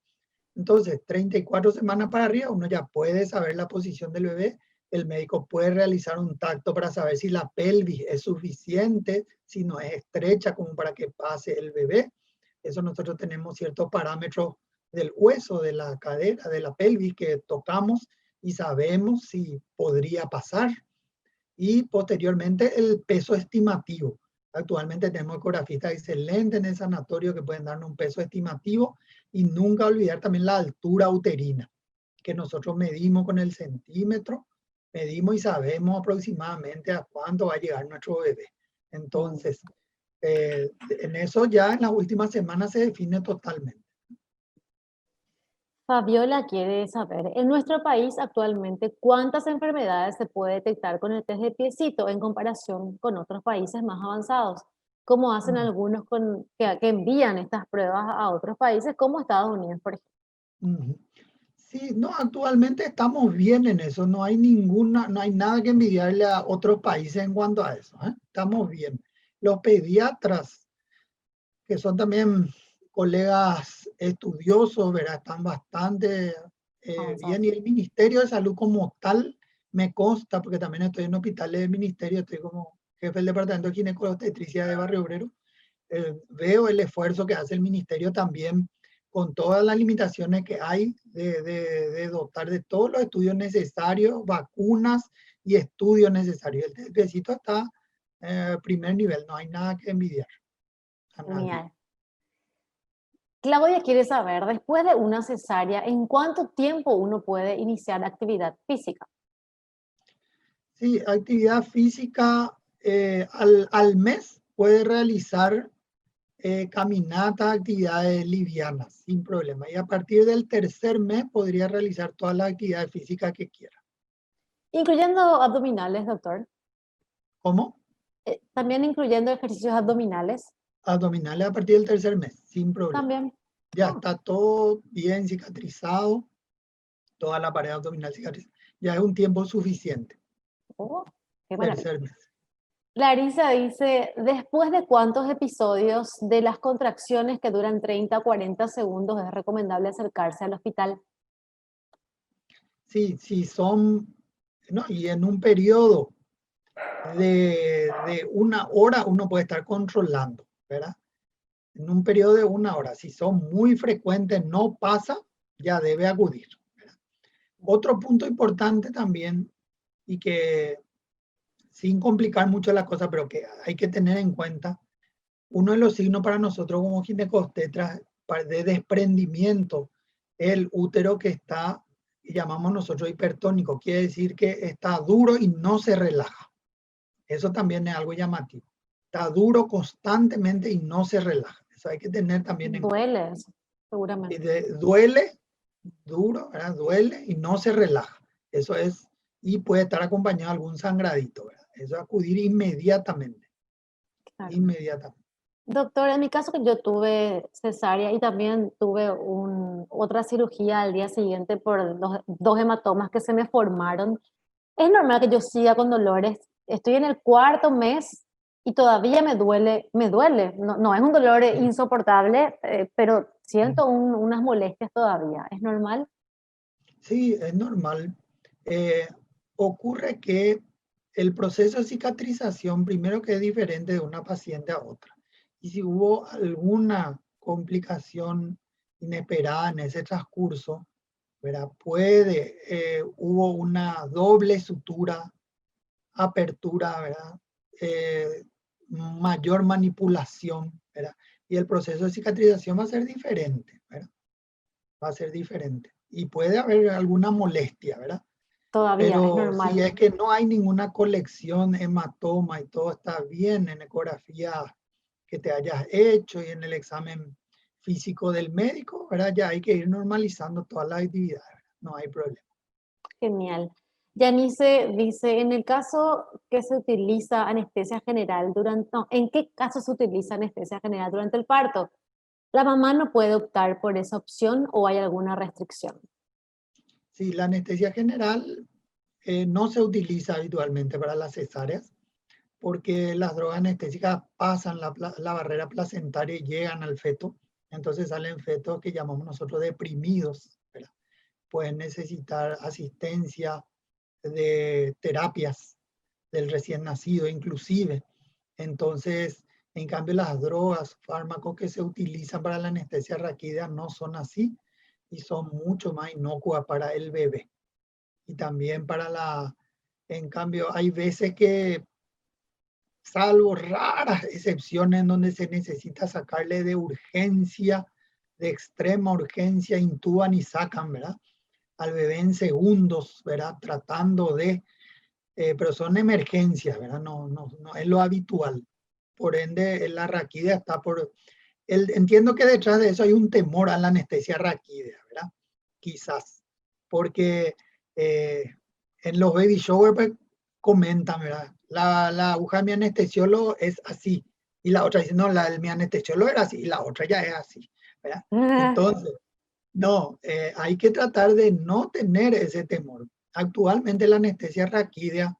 Entonces, 34 semanas para arriba, uno ya puede saber la posición del bebé. El médico puede realizar un tacto para saber si la pelvis es suficiente, si no es estrecha como para que pase el bebé. Eso nosotros tenemos ciertos parámetros del hueso, de la cadera, de la pelvis que tocamos y sabemos si podría pasar. Y posteriormente el peso estimativo. Actualmente tenemos ecografistas excelentes en el sanatorio que pueden darnos un peso estimativo y nunca olvidar también la altura uterina, que nosotros medimos con el centímetro, medimos y sabemos aproximadamente a cuánto va a llegar nuestro bebé. Entonces, en eso ya en las últimas semanas se define totalmente. Fabiola quiere saber, en nuestro país actualmente, ¿cuántas enfermedades se puede detectar con el test de piecito en comparación con otros países más avanzados? ¿Cómo hacen Mm, algunos que envían estas pruebas a otros países, como Estados Unidos, por ejemplo? mm. Sí, no, actualmente estamos bien en eso, no hay no hay nada que envidiarle a otros países en cuanto a eso, ¿eh? Estamos bien. Los pediatras, que son también colegas estudiosos, ¿verdad? Están bastante Avanzados. bien y el Ministerio de Salud como tal me consta, porque también estoy en hospitales del Ministerio, estoy como jefe del Departamento de Gineco-Obstetricia de Barrio Obrero, veo el esfuerzo que hace el ministerio también con todas las limitaciones que hay de dotar de todos los estudios necesarios, vacunas y estudios necesarios. El TPCito está primer nivel, no hay nada que envidiar a nadie. Genial. Claudia quiere saber, después de una cesárea, ¿en cuánto tiempo uno puede iniciar actividad física? Sí, actividad física al mes puede realizar caminatas, actividades livianas, sin problema. Y a partir del tercer mes podría realizar todas las actividades físicas que quiera. Incluyendo abdominales, doctor. ¿Cómo? También incluyendo ejercicios abdominales. Abdominales a partir del tercer mes, sin problema. También. Ya Oh, está todo bien cicatrizado, toda la pared abdominal cicatrizada. Ya es un tiempo suficiente, oh, qué maravilla. tercer mes. Larisa dice, ¿después de cuántos episodios de las contracciones que duran 30 o 40 segundos es recomendable acercarse al hospital? Sí, sí son, ¿no? Y en un periodo de una hora uno puede estar controlando, ¿verdad? En un periodo de una hora, si son muy frecuentes, no pasa, ya debe acudir, ¿verdad? Otro punto importante también y que sin complicar mucho la cosa, pero que hay que tener en cuenta, uno de los signos para nosotros como ginecobstetras de desprendimiento es el útero que está y llamamos nosotros hipertónico. Quiere decir que está duro y no se relaja. Eso también es algo llamativo. Está duro constantemente y no se relaja. Eso hay que tener también en cuenta. Duele, seguramente. Duele, duro, ¿verdad? Duele y no se relaja. Eso es, y puede estar acompañado de algún sangradito, ¿verdad? Eso es acudir inmediatamente. Claro. Inmediatamente. Doctor, en mi caso que yo tuve cesárea y también tuve otra cirugía al día siguiente por dos hematomas que se me formaron, es normal que yo siga con dolores. Estoy en el cuarto mes y todavía me duele. No, no es un dolor insoportable, pero siento unas molestias todavía. ¿Es normal? Sí, es normal. Ocurre que el proceso de cicatrización, primero que es diferente de una paciente a otra. Y si hubo alguna complicación inesperada en ese transcurso, ¿verdad? Hubo una doble sutura, apertura, ¿verdad? Mayor manipulación, ¿verdad? Y el proceso de cicatrización va a ser diferente, ¿verdad? Va a ser diferente. Y puede haber alguna molestia, ¿verdad? Todavía, es Pero si normal. es que no hay ninguna colección, hematoma y todo está bien en ecografía que te hayas hecho y en el examen físico del médico, ¿verdad? Ya hay que ir normalizando todas las actividades, ¿verdad? No hay problema. Genial. Yanice dice, en el caso que se utiliza anestesia general durante, no, ¿en qué caso se utiliza anestesia general durante el parto? ¿La mamá no puede optar por esa opción o hay alguna restricción? Sí, la anestesia general no se utiliza habitualmente para las cesáreas porque las drogas anestésicas pasan la barrera placentaria y llegan al feto. Entonces salen fetos que llamamos nosotros deprimidos, ¿verdad? Pueden necesitar asistencia de terapias del recién nacido inclusive. Entonces, en cambio, las drogas, fármacos que se utilizan para la anestesia raquídea no son así y son mucho más inocuas para el bebé. Y también en cambio, hay veces que, salvo raras excepciones donde se necesita sacarle de urgencia, de extrema urgencia, intuban y sacan, ¿verdad? Al bebé en segundos, ¿verdad? Tratando de, pero son emergencias, ¿verdad? No es lo habitual. Por ende, la raquídea está entiendo que detrás de eso hay un temor a la anestesia raquídea, ¿verdad? Quizás, porque en los baby shower pues, comentan, ¿verdad? La aguja de mi anestesiólogo es así, y la otra dice, no, mi anestesiólogo era así, y la otra ya es así, ¿verdad? Entonces, no, hay que tratar de no tener ese temor. Actualmente la anestesia raquídea,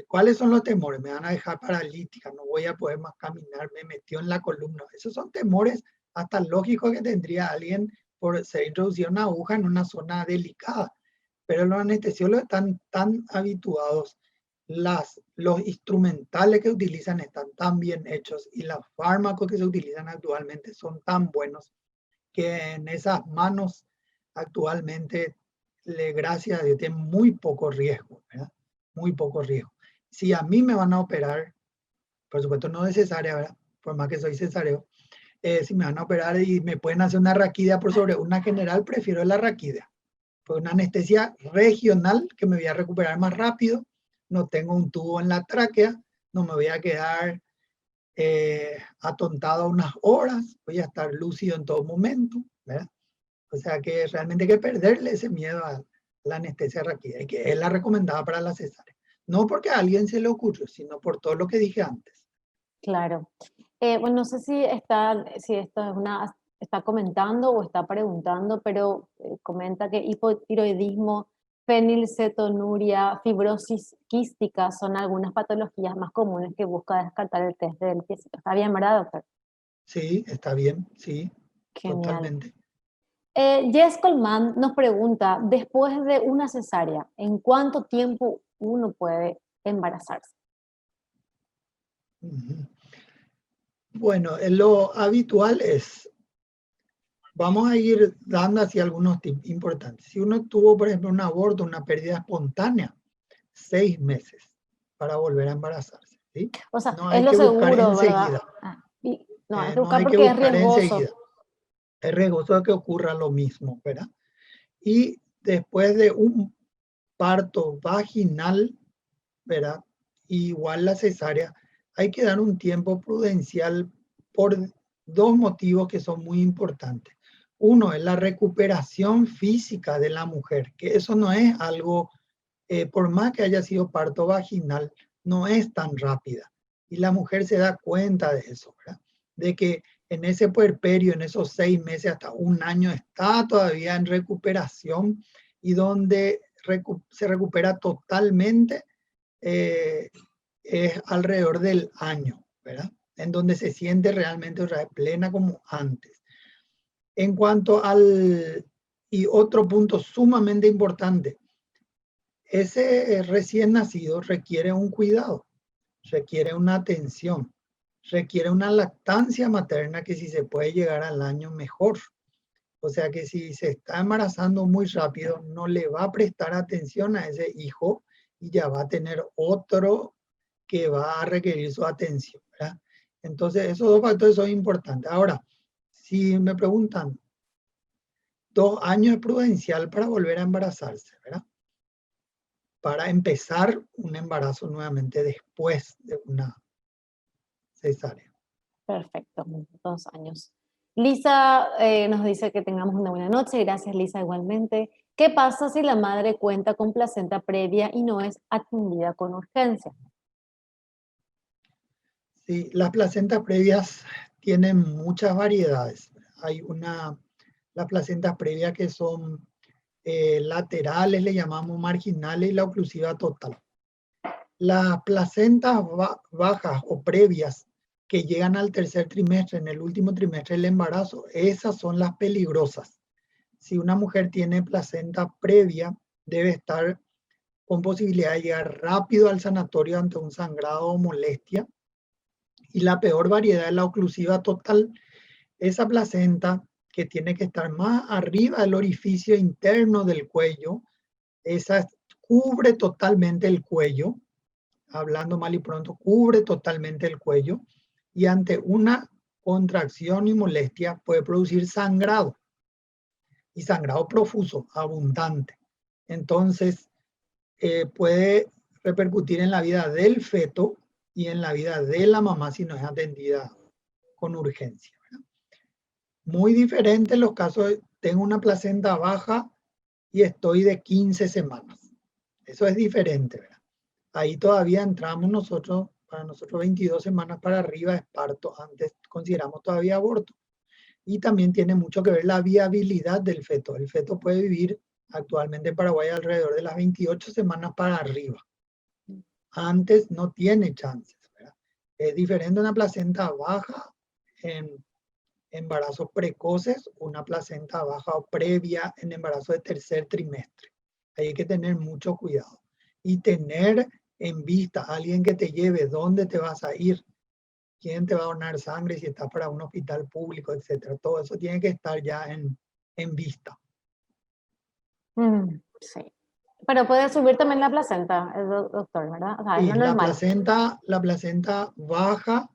¿cuáles son los temores? Me van a dejar paralítica, no voy a poder más caminar, me metió en la columna. Esos son temores hasta lógicos que tendría alguien por ser introducida una aguja en una zona delicada. Pero los anestesiólogos están tan habituados, los instrumentales que utilizan están tan bien hechos y los fármacos que se utilizan actualmente son tan buenos que en esas manos actualmente, gracias a Dios, tienen muy poco riesgo, ¿verdad? Muy poco riesgo. Si a mí me van a operar, por supuesto no de cesárea, ¿verdad? Por más que soy cesáreo, si me van a operar y me pueden hacer una raquídea por sobre una general, prefiero la raquídea. Pues una anestesia regional que me voy a recuperar más rápido, no tengo un tubo en la tráquea, no me voy a quedar atontado unas horas, voy a estar lúcido en todo momento, ¿verdad? O sea que realmente hay que perderle ese miedo a la anestesia raquídea y que es la recomendada para la cesárea. No porque a alguien se le ocurrió, sino por todo lo que dije antes. Claro. Bueno, no sé si esto es está comentando o está preguntando, pero comenta que hipotiroidismo, fenilcetonuria, fibrosis quística son algunas patologías más comunes que busca descartar el test del piecito. ¿Está bien, verdad, doctor? Sí, está bien, sí, Genial. totalmente. Jess Colman nos pregunta, después de una cesárea, ¿en cuánto tiempo uno puede embarazarse? Bueno, lo habitual es, vamos a ir dando así algunos tips importantes. Si uno tuvo, por ejemplo, un aborto, una pérdida espontánea, 6 meses para volver a embarazarse. ¿Sí? O sea, No es hay lo que buscar seguro, ¿verdad? enseguida. No, hay que No buscar hay que porque es buscar riesgoso. enseguida. Es riesgoso que ocurra lo mismo, ¿verdad? Y después de un parto vaginal, ¿verdad? Igual la cesárea, hay que dar un tiempo prudencial por dos motivos que son muy importantes. Uno es la recuperación física de la mujer, que eso no es algo, por más que haya sido parto vaginal, no es tan rápida. Y la mujer se da cuenta de eso, ¿verdad? De que en ese puerperio, en esos 6 meses hasta un año, está todavía en recuperación y donde se recupera totalmente es alrededor del año, ¿verdad? En donde se siente realmente otra vez plena como antes. En cuanto al, y otro punto sumamente importante, ese recién nacido requiere un cuidado, requiere una atención, requiere una lactancia materna que si se puede llegar al año mejor. O sea que si se está embarazando muy rápido, no le va a prestar atención a ese hijo y ya va a tener otro que va a requerir su atención, ¿verdad? Entonces, esos dos factores son importantes. Ahora, si me preguntan, 2 años es prudencial para volver a embarazarse, ¿verdad? Para empezar un embarazo nuevamente después de una cesárea. Perfecto, 2 años. Lisa nos dice que tengamos una buena noche. Gracias, Lisa, igualmente. ¿Qué pasa si la madre cuenta con placenta previa y no es atendida con urgencia? Sí, las placentas previas tienen muchas variedades. Hay las placentas previas que son laterales, le llamamos marginales, y la oclusiva total. Las placentas bajas o previas que llegan al tercer trimestre, en el último trimestre del embarazo, esas son las peligrosas. Si una mujer tiene placenta previa, debe estar con posibilidad de llegar rápido al sanatorio ante un sangrado o molestia. Y la peor variedad es la oclusiva total. Esa placenta que tiene que estar más arriba del orificio interno del cuello, esa cubre totalmente el cuello, hablando mal y pronto, cubre totalmente el cuello y ante una contracción y molestia puede producir sangrado y sangrado profuso, abundante. Entonces, puede repercutir en la vida del feto y en la vida de la mamá si no es atendida con urgencia, ¿verdad? Muy diferente en los casos de tengo una placenta baja y estoy de 15 semanas. Eso es diferente, ¿verdad? Ahí todavía entramos nosotros, para nosotros 22 semanas para arriba es parto, antes consideramos todavía aborto. Y también tiene mucho que ver la viabilidad del feto. El feto puede vivir actualmente en Paraguay alrededor de las 28 semanas para arriba. Antes no tiene chances, ¿verdad? Es diferente una placenta baja en embarazos precoces, una placenta baja o previa en embarazo de tercer trimestre. Ahí hay que tener mucho cuidado y tener en vista a alguien que te lleve dónde te vas a ir, quién te va a donar sangre, si estás para un hospital público, etcétera. Todo eso tiene que estar ya en vista. Sí. Pero puede subir también la placenta, el doctor, ¿verdad? O sea, es Sí, lo normal. la placenta baja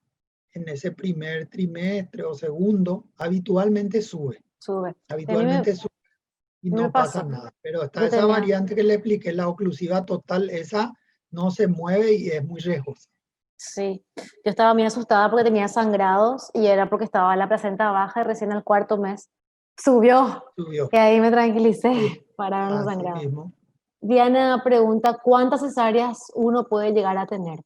en ese primer trimestre o segundo, habitualmente sube. Sube. Y a mí Habitualmente sube y me no pasa pasó. nada. Pero está Yo esa tenía, variante que le expliqué, la oclusiva total, esa no se mueve y es muy riesgosa. sí, yo estaba muy asustada porque tenía sangrados y era porque estaba la placenta baja y recién al cuarto mes subió. Subió. Y ahí me tranquilicé, Sí, pararon los así sangrados. mismo. Diana pregunta, ¿cuántas cesáreas uno puede llegar a tener?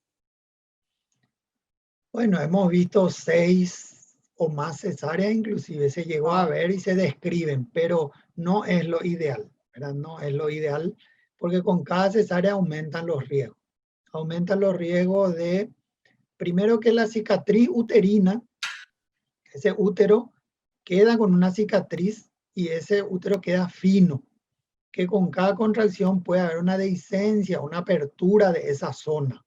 Bueno, hemos visto 6 o más cesáreas, inclusive se llegó a Wow. ver y se describen, pero no es lo ideal, ¿verdad? No es lo ideal porque con cada cesárea aumentan los riesgos. Aumentan los riesgos de, primero que la cicatriz uterina, ese útero queda con una cicatriz y ese útero queda fino, que con cada contracción puede haber una dehiscencia, una apertura de esa zona.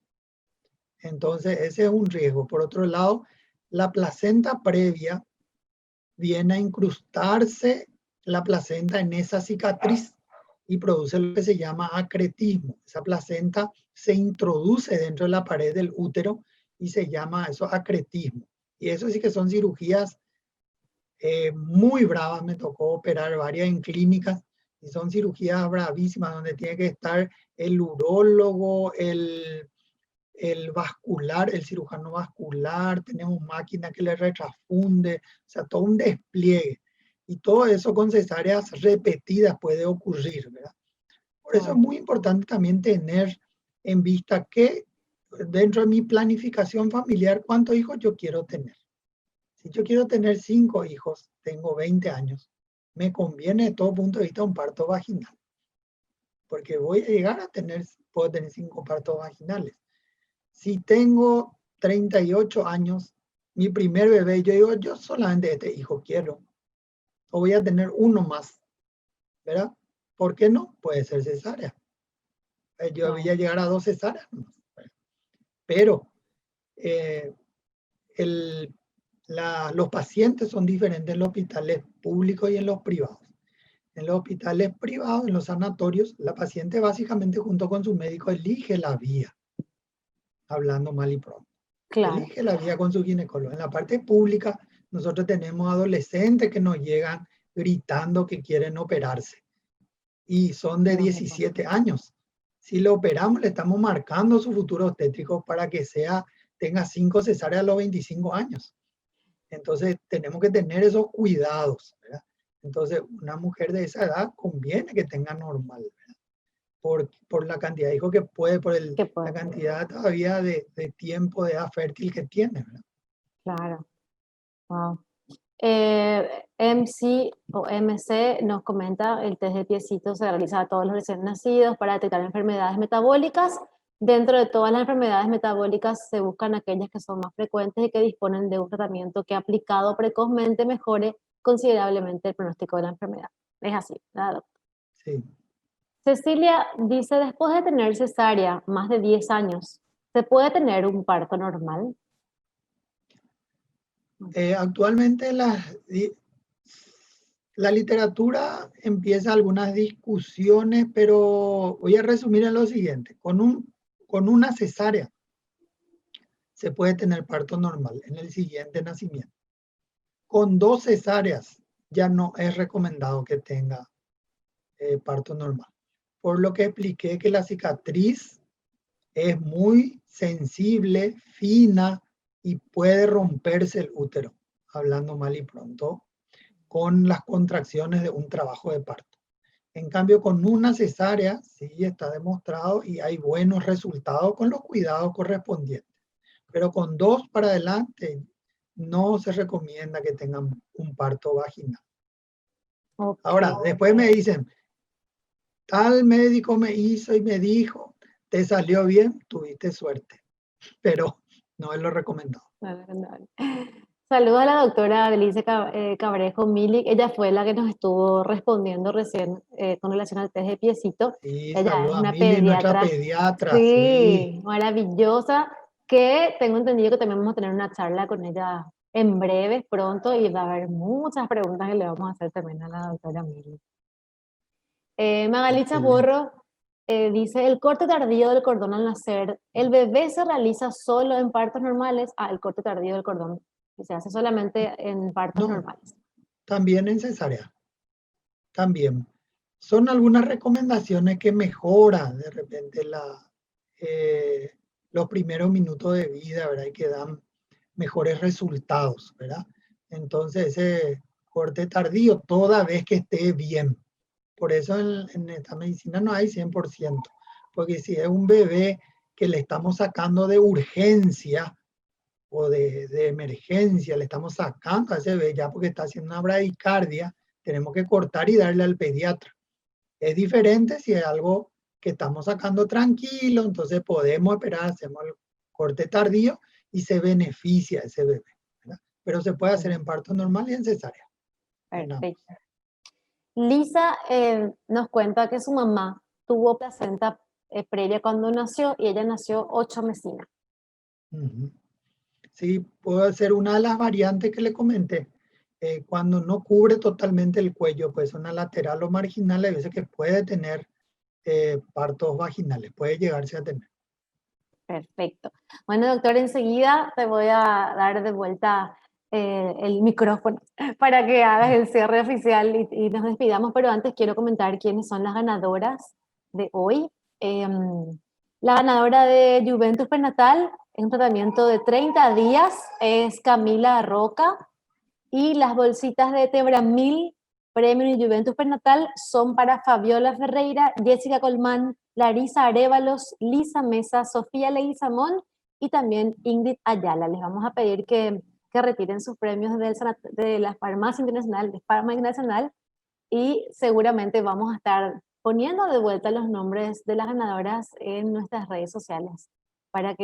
Entonces, ese es un riesgo. Por otro lado, la placenta previa viene a incrustarse la placenta en esa cicatriz y produce lo que se llama acretismo. Esa placenta se introduce dentro de la pared del útero y se llama eso acretismo. Y eso sí que son cirugías muy bravas. Me tocó operar varias en clínicas Y son cirugías bravísimas donde tiene que estar el urólogo, el vascular, el cirujano vascular, tenemos máquina que le retrafunde, o sea, todo un despliegue. Y todo eso con cesáreas repetidas puede ocurrir, ¿verdad? Por eso es muy importante también tener en vista que dentro de mi planificación familiar, ¿cuántos hijos yo quiero tener? Si yo quiero tener 5 hijos, tengo 20 años, me conviene de todo punto de vista un parto vaginal, porque voy a llegar a tener, puedo tener 5 partos vaginales. Si tengo 38 años, mi primer bebé, yo digo, yo solamente este hijo quiero, o voy a tener uno más, ¿verdad? ¿Por qué no? Puede ser cesárea. Yo voy a llegar a 2 cesáreas, pero los pacientes son diferentes en los hospitales públicos y en los privados. En los hospitales privados, en los sanatorios, la paciente básicamente junto con su médico elige la vía, hablando mal y pronto. Claro. Elige la vía con su ginecólogo. En la parte pública, nosotros tenemos adolescentes que nos llegan gritando que quieren operarse y son de 17 años. Si lo operamos, le estamos marcando su futuro obstétrico para que tenga 5 cesáreas a los 25 años. Entonces, tenemos que tener esos cuidados, ¿verdad? Entonces, una mujer de esa edad conviene que tenga normal, ¿verdad? Por la cantidad de hijos que puede, la cantidad todavía de tiempo de edad fértil que tiene, ¿verdad? Claro. Wow. MC o MC nos comenta, el test de piecito se realiza a todos los recién nacidos para detectar enfermedades metabólicas. Dentro de todas las enfermedades metabólicas se buscan aquellas que son más frecuentes y que disponen de un tratamiento que aplicado precozmente mejore considerablemente el pronóstico de la enfermedad. Es así, ¿verdad, doctor? Sí. Cecilia dice, después de tener cesárea más de 10 años, ¿se puede tener un parto normal? Actualmente la literatura empieza algunas discusiones, pero voy a resumir en lo siguiente. Con una cesárea se puede tener parto normal en el siguiente nacimiento. Con 2 cesáreas ya no es recomendado que tenga parto normal. Por lo que expliqué que la cicatriz es muy sensible, fina y puede romperse el útero, hablando mal y pronto, con las contracciones de un trabajo de parto. En cambio, con una cesárea, sí está demostrado y hay buenos resultados con los cuidados correspondientes. Pero con 2 para adelante, no se recomienda que tengan un parto vaginal. Okay. Ahora, después me dicen, tal médico me hizo y me dijo, te salió bien, tuviste suerte. Pero no es lo recomendado. Saludos a la doctora Belice Cabrejo Milik. Ella fue la que nos estuvo respondiendo recién con relación al test de piecito. Sí, ella es una Mili, pediatra. Nuestra pediatra. Sí, sí, maravillosa. Que tengo entendido que también vamos a tener una charla con ella en breve, pronto, y va a haber muchas preguntas que le vamos a hacer también a la doctora Milik. Magali Chaborro dice, el corte tardío del cordón al nacer, ¿el bebé se realiza solo en partos normales? El corte tardío del cordón se hace solamente en partos normales. También en cesárea. También. Son algunas recomendaciones que mejoran de repente los primeros minutos de vida, ¿verdad? Y que dan mejores resultados, ¿verdad? Entonces, ese corte tardío, toda vez que esté bien. Por eso en esta medicina no hay 100%, porque si es un bebé que le estamos sacando de urgencia o de emergencia, le estamos sacando a ese bebé ya porque está haciendo una bradicardia, tenemos que cortar y darle al pediatra. Es diferente si es algo que estamos sacando tranquilo, entonces podemos esperar, hacemos el corte tardío y se beneficia ese bebé, ¿verdad? Pero se puede hacer en parto normal y en cesárea. Perfecto. Lisa nos cuenta que su mamá tuvo placenta previa cuando nació y ella nació 8 mesinas. Sí, puede ser una de las variantes que le comenté. Cuando no cubre totalmente el cuello, pues una lateral o marginal, hay veces que puede tener partos vaginales, puede llegarse a tener. Perfecto. Bueno, doctor, enseguida te voy a dar de vuelta el micrófono para que hagas el cierre oficial y nos despidamos, pero antes quiero comentar quiénes son las ganadoras de hoy. La ganadora de Juventus Prenatal en un tratamiento de 30 días es Camila Roca, y las bolsitas de Tebramil Premium y Juventus Prenatal son para Fabiola Ferreira, Jessica Colmán, Larisa Arévalos, Lisa Mesa, Sofía Leguizamón y también Ingrid Ayala. Les vamos a pedir que retiren sus premios de la Farmacia Internacional, de Pharma Internacional, y seguramente vamos a estar poniendo de vuelta los nombres de las ganadoras en nuestras redes sociales para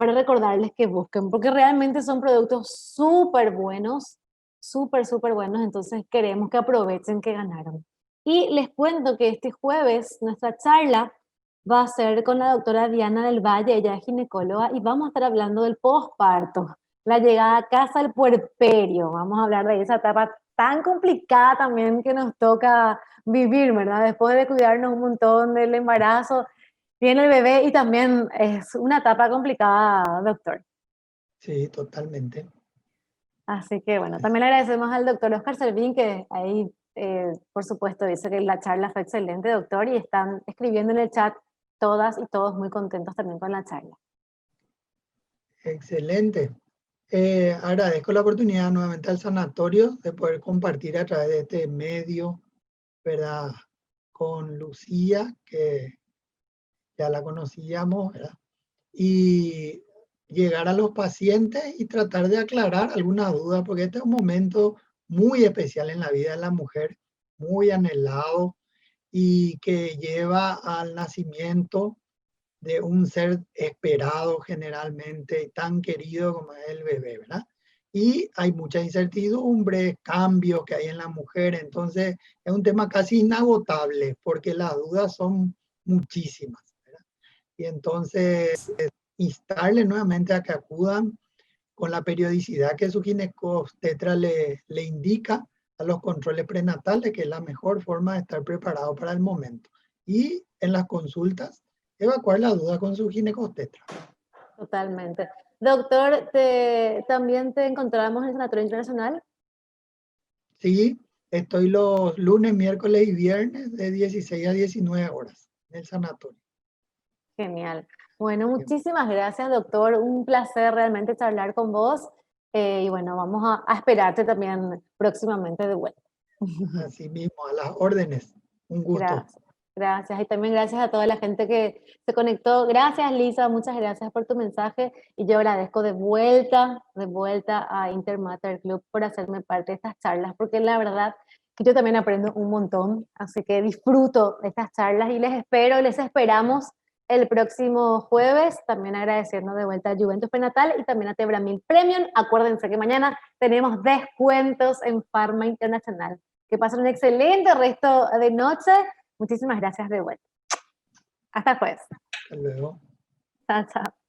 para recordarles que busquen, porque realmente son productos súper buenos, súper buenos, entonces queremos que aprovechen que ganaron. Y les cuento que este jueves nuestra charla va a ser con la doctora Diana del Valle, ella es ginecóloga, y vamos a estar hablando del posparto, la llegada a casa, el puerperio. Vamos a hablar de esa etapa tan complicada también que nos toca vivir, ¿verdad? Después de cuidarnos un montón del embarazo, viene el bebé y también es una etapa complicada, doctor. Sí, totalmente. Así que bueno, también le agradecemos al doctor Oscar Servín, que ahí, por supuesto, dice que la charla fue excelente, doctor, y están escribiendo en el chat todas y todos muy contentos también con la charla. Excelente. Agradezco la oportunidad nuevamente al sanatorio de poder compartir a través de este medio, ¿verdad? Con Lucía, que ya la conocíamos, ¿verdad? Y llegar a los pacientes y tratar de aclarar algunas dudas, porque este es un momento muy especial en la vida de la mujer, muy anhelado y que lleva al nacimiento de un ser esperado generalmente, tan querido como es el bebé, ¿verdad? Y hay mucha incertidumbre, cambios que hay en la mujer, entonces es un tema casi inagotable porque las dudas son muchísimas, ¿verdad? Y entonces instarle nuevamente a que acudan con la periodicidad que su ginecobstetra le indica a los controles prenatales, que es la mejor forma de estar preparado para el momento. Y en las consultas, evacuar la duda con su ginecobstetra. Totalmente. Doctor, ¿también te encontramos en el Sanatorio Internacional? Sí, estoy los lunes, miércoles y viernes de 16 a 19 horas en el sanatorio. Genial. Bueno, muchísimas gracias, doctor. Un placer realmente charlar con vos. Y bueno, vamos a esperarte también próximamente de vuelta. Así mismo, a las órdenes. Un gusto. Gracias. Gracias. Y también gracias a toda la gente que se conectó. Gracias, Lisa. Muchas gracias por tu mensaje. Y yo agradezco de vuelta a Intermatter Club por hacerme parte de estas charlas, porque la verdad que yo también aprendo un montón. Así que disfruto de estas charlas y les esperamos el próximo jueves, también agradeciendo de vuelta a Juventus Prenatal y también a Tebramil Premium. Acuérdense que mañana tenemos descuentos en Pharma Internacional. Que pasen un excelente resto de noche. Muchísimas gracias de vuelta. Hasta el jueves. Hasta luego. Chao, chao.